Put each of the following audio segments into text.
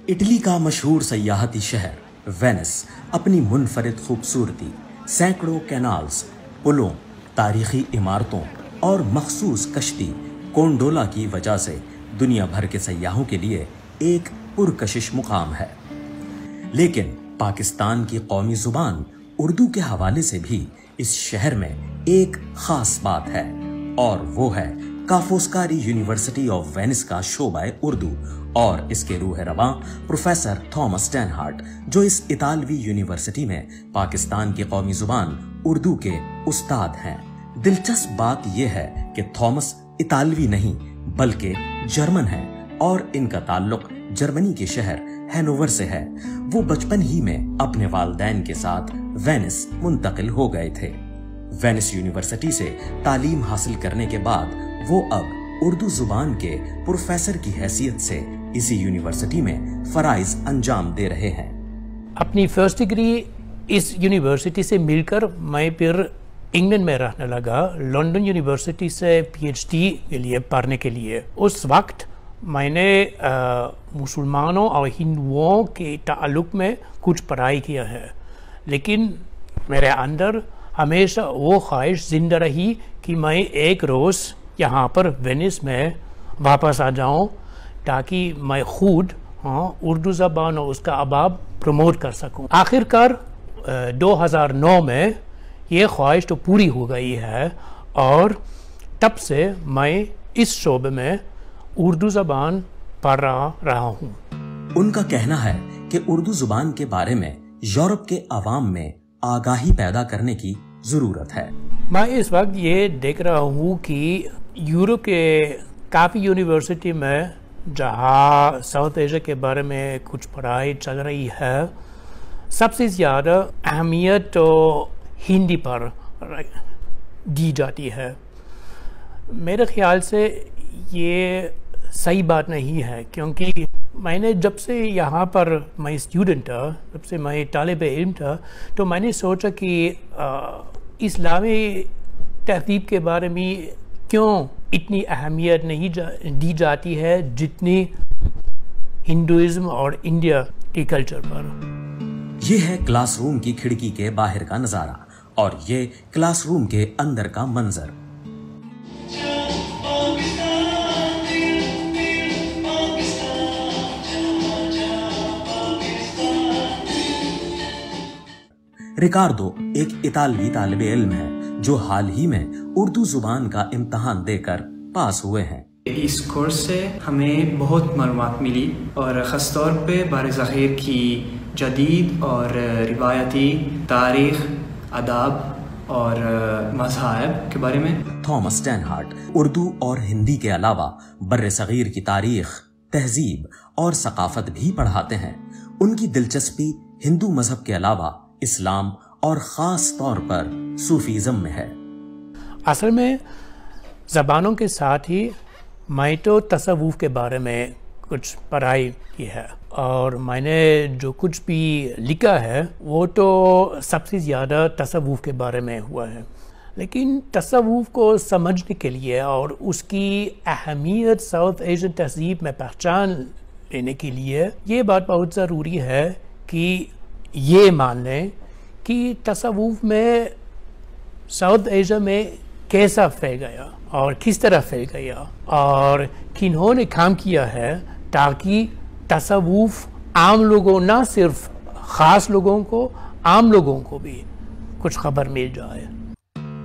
Italy کا مشہور سیاحتی شہر وینس اپنی منفرد خوبصورتی، سینکڑوں کینالز، پلوں، تاریخی عمارتوں اور مخصوص کشتی کونڈولا کی وجہ سے دنیا بھر کے سیاحوں کے لیے ایک پرکشش مقام ہے۔ لیکن پاکستان کی قومی زبان اردو کے حوالے سے بھی اس شہر میں ایک خاص بات ہے، اور وہ ہے کافوسکاری یونیورسٹی آف وینس کا شعبہ اردو اور اس کے روح رواں پروفیسر تھامس ٹینہارٹ، جو اس اطالوی یونیورسٹی میں پاکستان کی قومی زبان اردو کے استاد ہیں۔ دلچسپ بات یہ ہے کہ تھامس اطالوی نہیں بلکہ جرمن ہیں اور ان کا تعلق جرمنی کے شہر ہینوور سے ہے۔ وہ بچپن ہی میں اپنے والدین کے ساتھ وینس منتقل ہو گئے تھے۔ وینس یونیورسٹی سے تعلیم حاصل کرنے کے بعد وہ اب اردو زبان کے پروفیسر کی حیثیت سے اسی یونیورسٹی میں فرائض انجام دے رہے ہیں۔ اپنی فرسٹ ڈگری اس یونیورسٹی سے مل کر میں پھر انگلینڈ میں رہنے لگا، لنڈن یونیورسٹی سے پی ایچ ڈی کے لیے پڑھنے کے لیے۔ اس وقت میں نے مسلمانوں اور ہندوؤں کے تعلق میں کچھ پڑھائی کیا ہے، لیکن میرے اندر ہمیشہ وہ خواہش زندہ رہی کہ میں ایک روز یہاں پر وینس میں واپس آ جاؤں تاکہ میں خود اردو زبان اور اس کا آباب پروموٹ کر سکوں۔ آخر کار 2009 میں یہ خواہش تو پوری ہو گئی ہے، اور تب سے میں اس شعبے میں اردو زبان پڑھ رہا ہوں۔ ان کا کہنا ہے کہ اردو زبان کے بارے میں یورپ کے عوام میں آگاہی پیدا کرنے کی ضرورت ہے۔ میں اس وقت یہ دیکھ رہا ہوں کہ یورپ کے کافی یونیورسٹی میں جہاں ساؤتھ ایشیا کے بارے میں کچھ پڑھائی چل رہی ہے، سب سے زیادہ اہمیت تو ہندی پر دی جاتی ہے۔ میرے خیال سے یہ صحیح بات نہیں ہے، کیونکہ میں نے جب سے یہاں پر میں اسٹوڈنٹ تھا، جب سے میں طالب علم تھا، تو میں نے سوچا کہ اسلامی تہذیب کے بارے میں کیوں اتنی اہمیت نہیں دی جاتی ہے جتنی ہندوازم اور انڈیا کے کلچر پر۔ یہ ہے کلاس روم کی کھڑکی کے باہر کا نظارہ، اور یہ کلاس روم کے اندر کا منظر۔ ریکاردو ایک اطالوی طالب علم ہے جو حال ہی میں اردو زبان کا امتحان دے کر پاس ہوئے ہیں۔ اس کورس سے ہمیں بہت معلومات ملی، اور خاص طور پہ بر صغیر کی جدید اور روایتی تاریخ، آداب اور مذاہب کے بارے میں۔ تھامس ٹینہارٹ اردو اور ہندی کے علاوہ بر صغیر کی تاریخ، تہذیب اور ثقافت بھی پڑھاتے ہیں۔ ان کی دلچسپی ہندو مذہب کے علاوہ اسلام اور خاص طور پر صوفیزم میں ہے۔ اصل میں زبانوں کے ساتھ ہی میں تو تصوف کے بارے میں کچھ پڑھائی کی ہے، اور میں نے جو کچھ بھی لکھا ہے وہ تو سب سے زیادہ تصوف کے بارے میں ہوا ہے۔ لیکن تصوف کو سمجھنے کے لیے اور اس کی اہمیت ساؤتھ ایشین تہذیب میں پہچان لینے کے لیے یہ بات بہت ضروری ہے کہ یہ مان لیں کہ تصوف میں ساؤتھ ایشیا میں کیسا پھیل گیا اور کس طرح پھیل گیا، اور کنہوں نے کام کیا ہے تاکہ تصوف عام لوگوں، نہ صرف خاص لوگوں کو، عام لوگوں کو بھی کچھ خبر مل جائے۔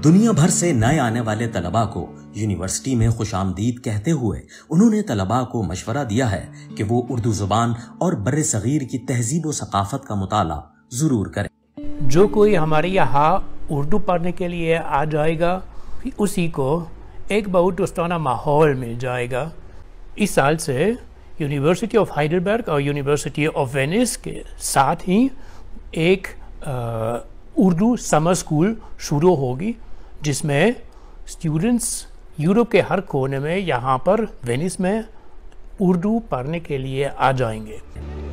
دنیا بھر سے نئے آنے والے طلباء کو یونیورسٹی میں خوش آمدید کہتے ہوئے انہوں نے طلباء کو مشورہ دیا ہے کہ وہ اردو زبان اور بر صغیر کی تہذیب و ثقافت کا مطالعہ ضرور کریں۔ جو کوئی ہمارے یہاں اردو پڑھنے کے لیے آ جائے گا، اسی کو ایک بہت دوستانہ ماحول مل جائے گا۔ اس سال سے یونیورسٹی آف ہائیڈلبرگ اور یونیورسٹی آف وینس کے ساتھ ہی ایک اردو سمر اسکول شروع ہوگی، جس میں اسٹوڈنٹس یورپ کے ہر کونے میں یہاں پر وینس میں اردو پڑھنے کے لیے آ جائیں گے۔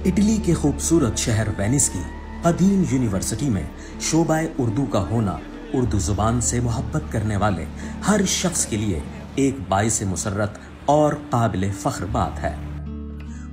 اٹلی کے خوبصورت شہر وینس کی قدیم یونیورسٹی میں شعبہ اردو کا ہونا اردو زبان سے محبت کرنے والے ہر شخص کے لیے ایک باعث مسرت اور قابل فخر بات ہے۔